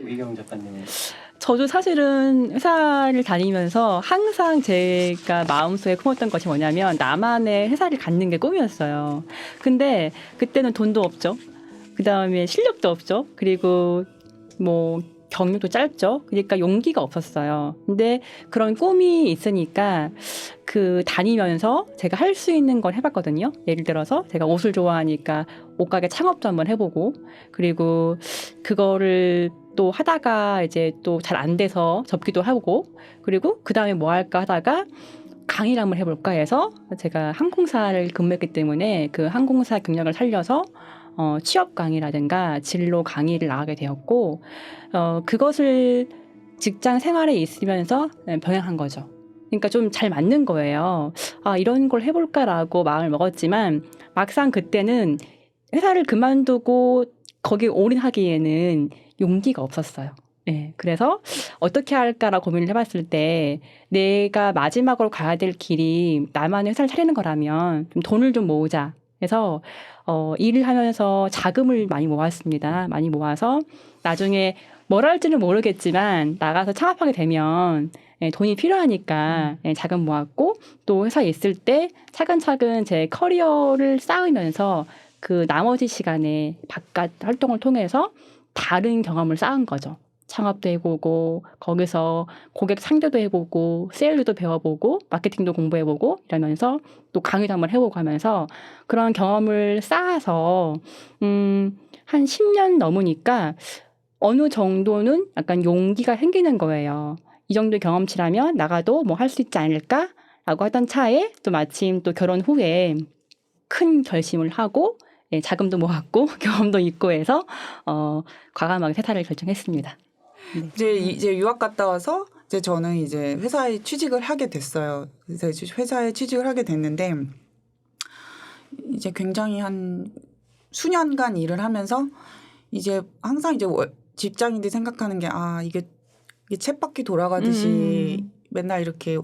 위경 작가님은? 저도 사실은 회사를 다니면서 항상 제가 마음속에 품었던 것이 뭐냐면 나만의 회사를 갖는 게 꿈이었어요. 근데 그때는 돈도 없죠. 그다음에 실력도 없죠. 그리고 뭐 경력도 짧죠. 그러니까 용기가 없었어요. 근데 그런 꿈이 있으니까 그 다니면서 제가 할 수 있는 걸 해봤거든요. 예를 들어서 제가 옷을 좋아하니까 옷가게 창업도 한번 해보고, 그리고 그거를 또 하다가 이제 또 잘 안 돼서 접기도 하고, 그리고 그 다음에 뭐 할까 하다가 강의를 한번 해볼까 해서 제가 항공사를 근무했기 때문에 그 항공사 경력을 살려서 취업 강의라든가 진로 강의를 나가게 되었고, 그것을 직장 생활에 있으면서 병행한 거죠. 그러니까 좀 잘 맞는 거예요. 아, 이런 걸 해볼까라고 마음을 먹었지만 막상 그때는 회사를 그만두고 거기에 올인하기에는 용기가 없었어요. 네, 그래서 어떻게 할까라고 고민을 해봤을 때 내가 마지막으로 가야 될 길이 나만의 회사를 차리는 거라면 좀 돈을 좀 모으자 해서 일을 하면서 자금을 많이 모았습니다. 많이 모아서 나중에 뭘 할지는 모르겠지만 나가서 창업하게 되면 돈이 필요하니까 자금 모았고, 또 회사에 있을 때 차근차근 제 커리어를 쌓으면서 그 나머지 시간에 바깥 활동을 통해서 다른 경험을 쌓은 거죠. 창업도 해보고, 거기서 고객 상대도 해보고, 세일즈도 배워보고, 마케팅도 공부해보고 이러면서 또 강의도 한번 해보고 하면서 그런 경험을 쌓아서 한 10년 넘으니까 어느 정도는 약간 용기가 생기는 거예요. 이 정도의 경험치라면 나가도 뭐 할 수 있지 않을까라고 하던 차에 또 마침 또 결혼 후에 큰 결심을 하고 자금도 모았고 경험도 있고 해서 과감하게 퇴사를 결정했습니다. 네. 이제 유학 갔다 와서 이제 저는 이제 회사에 취직을 하게 됐어요. 그래서 이제 회사에 취직을 하게 됐는데 이제 굉장히 한 수년간 일을 하면서 이제 항상 이제 직장인들이 생각하는 게 이게 쳇바퀴 돌아가듯이 맨날 이렇게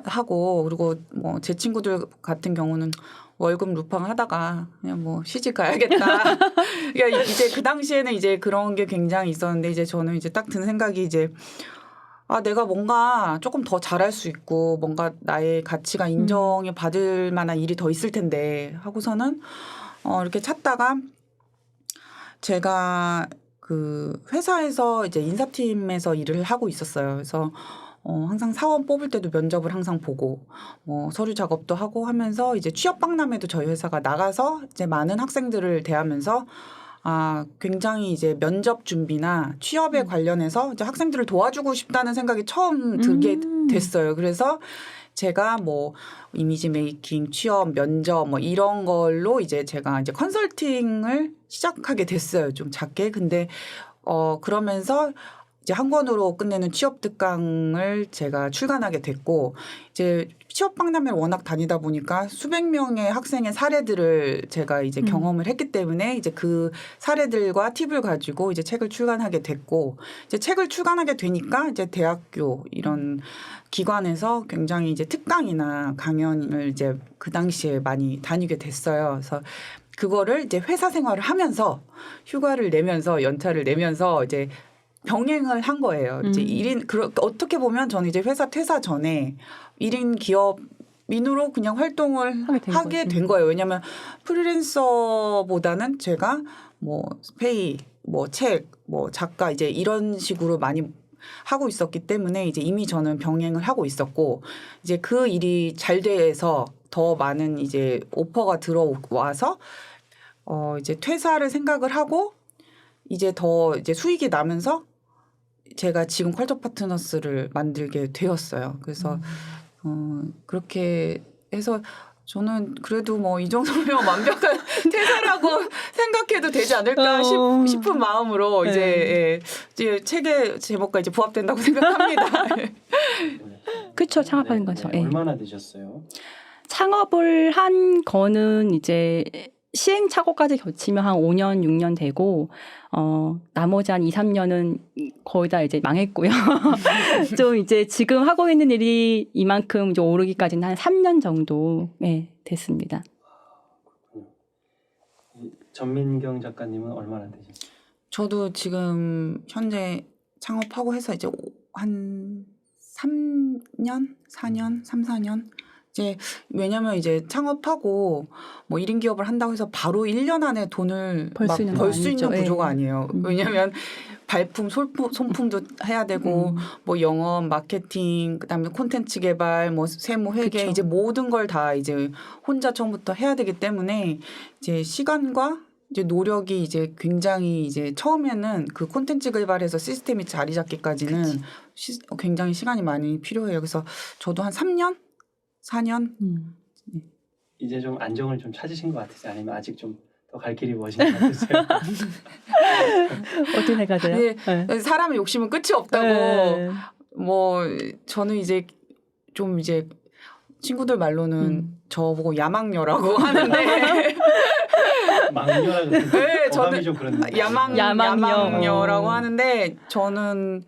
하고, 그리고 뭐 제 친구들 같은 경우는 월급 루팡 하다가 그냥 뭐 시집 가야겠다. 그러니까 이제 그 당시에는 이제 그런 게 굉장히 있었는데, 이제 저는 이제 딱 드는 생각이 이제 내가 뭔가 조금 더 잘할 수 있고 뭔가 나의 가치가 인정을 받을 만한 일이 더 있을 텐데 하고서는 이렇게 찾다가 제가 그 회사에서 이제 인사팀에서 일을 하고 있었어요. 그래서 항상 사원 뽑을 때도 면접을 항상 보고 서류 작업도 하고 하면서 이제 취업 박람회도 저희 회사가 나가서 이제 많은 학생들을 대하면서 굉장히 이제 면접 준비나 취업에 관련해서 이제 학생들을 도와주고 싶다는 생각이 처음 들게 됐어요. 그래서 제가 뭐 이미지 메이킹, 취업, 면접 뭐 이런 걸로 이제 제가 이제 컨설팅을 시작하게 됐어요. 좀 작게. 근데 그러면서 이제 한 권으로 끝내는 취업 특강을 제가 출간하게 됐고, 이제 취업 박람회를 워낙 다니다 보니까 수백 명의 학생의 사례들을 제가 이제 경험을 했기 때문에 이제 그 사례들과 팁을 가지고 이제 책을 출간하게 됐고, 이제 책을 출간하게 되니까 이제 대학교 이런 기관에서 굉장히 이제 특강이나 강연을 이제 그 당시에 많이 다니게 됐어요. 그래서 그거를 이제 회사 생활을 하면서 휴가를 내면서 연차를 내면서 이제 병행을 한 거예요. 이제 1인 어떻게 보면 저는 이제 회사 퇴사 전에 1인 기업인으로 그냥 활동을 하게 된 거예요. 왜냐하면 프리랜서보다는 제가 뭐 페이, 뭐 책, 뭐 작가 이제 이런 식으로 많이 하고 있었기 때문에 이제 이미 저는 병행을 하고 있었고, 이제 그 일이 잘 돼서 더 많은 이제 오퍼가 들어와서 이제 퇴사를 생각을 하고 이제 더 이제 수익이 나면서 제가 지금 컬처 파트너스를 만들게 되었어요. 그래서 그렇게 해서 저는 그래도 뭐 이 정도면 완벽한 퇴사라고 생각해도 되지 않을까 싶은 마음으로 이제 책의 제목과 이제 부합된다고 생각합니다. 그렇죠. 창업하는 거죠. 얼마나 되셨어요? 창업을 한 거는 이제 시행착오까지 겹치면 한 5년, 6년 되고, 나머지 한 2, 3년은 거의 다 이제 망했고요. 좀 이제 지금 하고 있는 일이 이만큼 이제 오르기까지는 한 3년 정도 됐습니다. 전민경 작가님은 얼마나 되셨어요? 저도 지금 현재 창업하고 해서 이제 한 3년, 4년, 3, 4년 이제 왜냐면 이제 창업하고 뭐 1인 기업을 한다고 해서 바로 1년 안에 돈을 벌 수 있는 거 벌 수 아니죠. 있는 구조가 예. 아니에요. 왜냐면 발품, 손품도 해야 되고 뭐 영업, 마케팅, 그다음에 콘텐츠 개발, 뭐 세무 회계 그쵸. 이제 모든 걸 다 이제 혼자 처음부터 해야 되기 때문에 이제 시간과 이제 노력이 이제 굉장히 이제 처음에는 그 콘텐츠 개발해서 시스템이 자리 잡기까지는 굉장히 시간이 많이 필요해요. 그래서 저도 한 3년, 4년 이제 좀 안정을 좀 찾으신 것 같으세요? 아니면 아직 좀 더 갈 길이 먼신 것 같으세요? 어떻게 생각하세요? 네. 네. 사람의 욕심은 끝이 없다고. 네. 뭐 저는 이제 좀 이제 친구들 말로는 저보고 야망녀라고 하는데 망녀라고 네, 어감이 저는 좀 그런데 야망녀. 야망녀라고 하는데 저는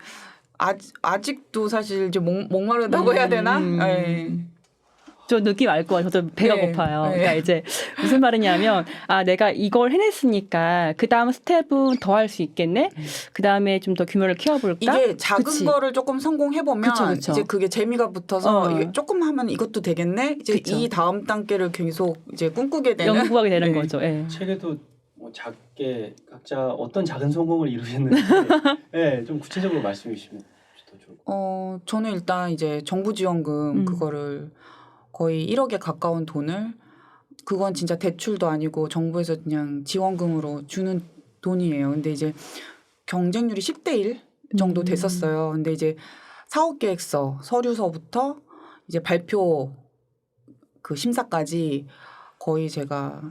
아직도 사실 이제 목마르다고 해야 되나? 네. 저 느낌 알 거예요. 저도 배가 네. 고파요. 네. 그러니까 이제 무슨 말이냐면 내가 이걸 해냈으니까 그 다음 스텝은 더 할 수 있겠네. 그 다음에 좀 더 규모를 키워볼까? 이게 작은 그치. 거를 조금 성공해보면 그쵸. 이제 그게 재미가 붙어서 이게 조금 하면 이것도 되겠네. 이제 그쵸. 이 다음 단계를 계속 이제 꿈꾸게 되는. 연구하게 되는 네. 거죠. 예. 책에도 뭐 작게 각자 어떤 작은 성공을 이루셨는지 네, 좀 구체적으로 말씀해 주시면 더 좋을 것 같아요. 저는 일단 이제 정부 지원금 그거를 거의 1억에 가까운 돈을 그건 진짜 대출도 아니고 정부에서 그냥 지원금으로 주는 돈이에요. 근데 이제 경쟁률이 10대 1 정도 됐었어요. 근데 이제 사업 계획서, 서류서부터 이제 발표 그 심사까지 거의 제가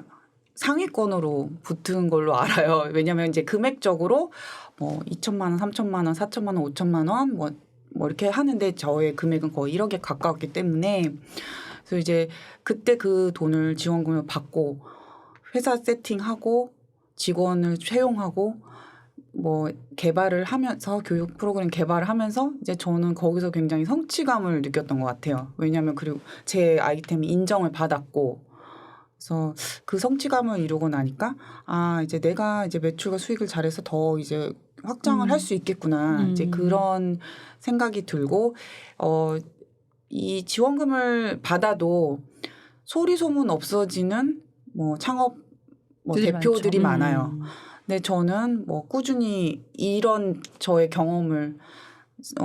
상위권으로 붙은 걸로 알아요. 왜냐하면 이제 금액적으로 뭐 2천만 원, 3천만 원, 4천만 원, 5천만 원 뭐 이렇게 하는데 저의 금액은 거의 1억에 가까웠기 때문에 그래서 이제 그때 그 돈을 지원금을 받고 회사 세팅하고 직원을 채용하고 뭐 개발을 하면서 교육 프로그램 개발을 하면서 이제 저는 거기서 굉장히 성취감을 느꼈던 것 같아요. 왜냐하면 그리고 제 아이템이 인정을 받았고 그래서 그 성취감을 이루고 나니까 이제 내가 이제 매출과 수익을 잘해서 더 이제 확장을 할 수 있겠구나. 이제 그런 생각이 들고 이 지원금을 받아도 소리 소문 없어지는 뭐 창업 대표들이 많아요. 근데 저는 뭐 꾸준히 이런 저의 경험을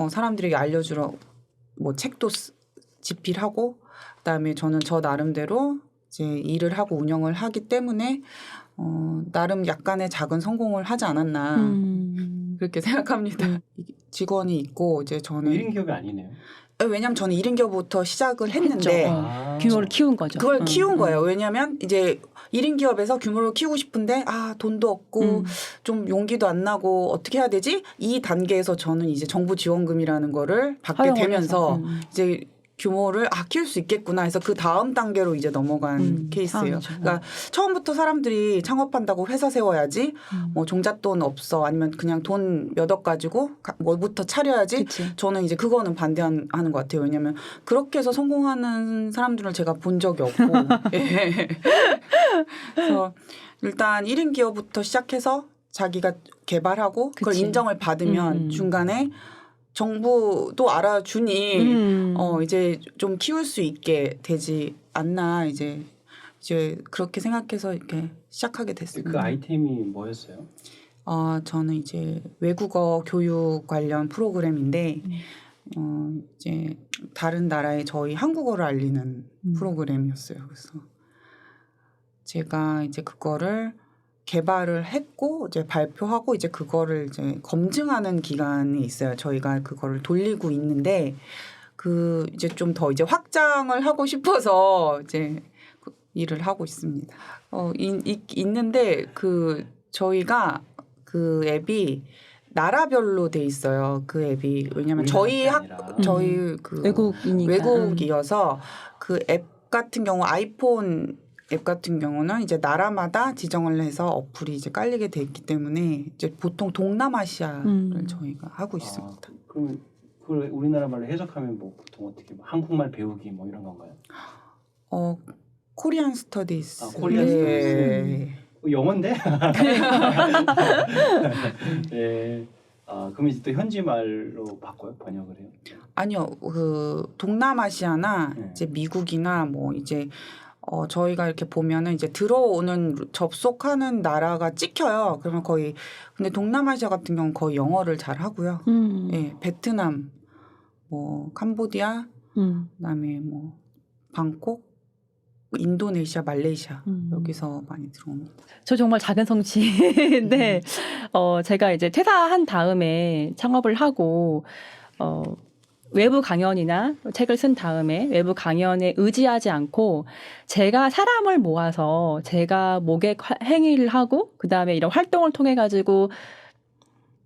사람들에게 알려주러 뭐 책도 집필하고 그다음에 저는 저 나름대로 이제 일을 하고 운영을 하기 때문에 나름 약간의 작은 성공을 하지 않았나 그렇게 생각합니다. 직원이 있고 이제 저는 1인 기업이 아니네요. 왜냐하면 저는 1인 기업부터 시작을 했는데 규모를 키운 거죠. 그걸 키운 거예요. 왜냐하면 이제 1인 기업에서 규모를 키우고 싶은데 돈도 없고 좀 용기도 안 나고 어떻게 해야 되지? 이 단계에서 저는 이제 정부 지원금이라는 거를 받게 되면서 이제 규모를 키울 수 있겠구나 해서 그 다음 단계로 이제 넘어간 케이스예요. 그러니까 처음부터 사람들이 창업한다고 회사 세워야지 뭐 종잣돈 없어 아니면 그냥 돈 몇 억 가지고 뭐부터 차려야지. 그치. 저는 이제 그거는 반대하는 것 같아요. 왜냐하면 그렇게 해서 성공하는 사람들을 제가 본 적이 없고 예. 그래서 일단 1인 기업부터 시작해서 자기가 개발하고 그걸 그치. 인정을 받으면 중간에 정부도 알아주니 이제 좀 키울 수 있게 되지 않나 이제 그렇게 생각해서 이렇게 시작하게 됐습니다. 그 아이템이 뭐였어요? 저는 이제 외국어 교육 관련 프로그램인데 이제 다른 나라에 저희 한국어를 알리는 프로그램이었어요. 그래서 제가 이제 그거를 개발을 했고 이제 발표하고 이제 그거를 이제 검증하는 기간이 있어요. 저희가 그거를 돌리고 있는데 그 이제 좀 더 이제 확장을 하고 싶어서 이제 일을 하고 있습니다. 있는데 그 저희가 그 앱이 나라별로 돼 있어요. 그 앱이 왜냐하면 저희 그 외국이니까. 외국이어서 그 앱 같은 경우 아이폰 앱 같은 경우는 이제 나라마다 지정을 해서 어플이 이제 깔리게 돼 있기 때문에 이제 보통 동남아시아를 저희가 하고 있습니다. 그럼 그걸 우리나라 말로 해석하면 뭐 보통 어떻게 한국말 배우기 뭐 이런 건가요? 코리안 스터디스. 코리안 스터디스. 영어인데? 예. 아, 그럼 이제 또 현지 말로 바꿔요? 번역을 해요? 아니요, 그 동남아시아나 네. 이제 미국이나 뭐 이제 저희가 이렇게 보면은 이제 들어오는 접속하는 나라가 찍혀요. 그러면 거의 근데 동남아시아 같은 경우는 거의 영어를 잘 하고요. 예, 베트남, 뭐 캄보디아, 그다음에 뭐 방콕, 인도네시아, 말레이시아 여기서 많이 들어옵니다. 저 정말 작은 성취인데 제가 이제 퇴사한 다음에 창업을 하고 외부 강연이나 책을 쓴 다음에 외부 강연에 의지하지 않고 제가 사람을 모아서 제가 모객 행위를 하고 그다음에 이런 활동을 통해 가지고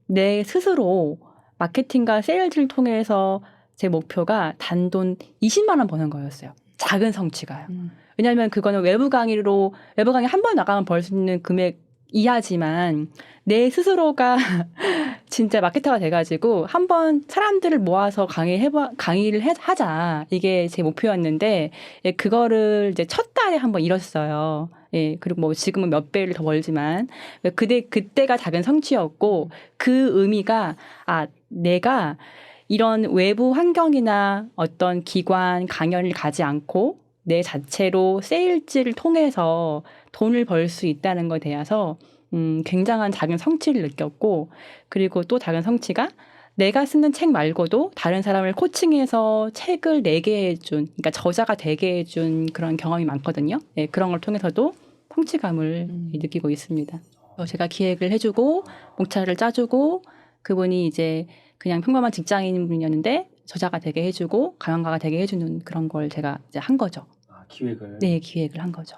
내 스스로 마케팅과 세일즈를 통해서 제 목표가 단돈 20만 원 버는 거였어요. 작은 성취가요. 왜냐하면 그거는 외부 강의 한 번 나가면 벌 수 있는 금액 이하지만 내 스스로가 진짜 마케터가 돼가지고 한번 사람들을 모아서 강의를 하자. 이게 제 목표였는데 예, 그거를 이제 첫 달에 한번 이뤘어요. 예, 그리고 뭐 지금은 몇 배를 더 벌지만 그때가 작은 성취였고 그 의미가 내가 이런 외부 환경이나 어떤 기관 강연을 가지 않고 내 자체로 세일즈를 통해서 돈을 벌 수 있다는 것에 대해서 굉장한 작은 성취를 느꼈고 그리고 또 작은 성취가 내가 쓰는 책 말고도 다른 사람을 코칭해서 책을 내게 해준 그러니까 저자가 되게 해준 그런 경험이 많거든요. 네, 그런 걸 통해서도 성취감을 느끼고 있습니다. 제가 기획을 해주고 목차를 짜주고 그분이 이제 그냥 평범한 직장인 분이었는데 저자가 되게 해주고 강연가가 되게 해주는 그런 걸 제가 이제 한 거죠. 기획을. 네, 기획을 한 거죠.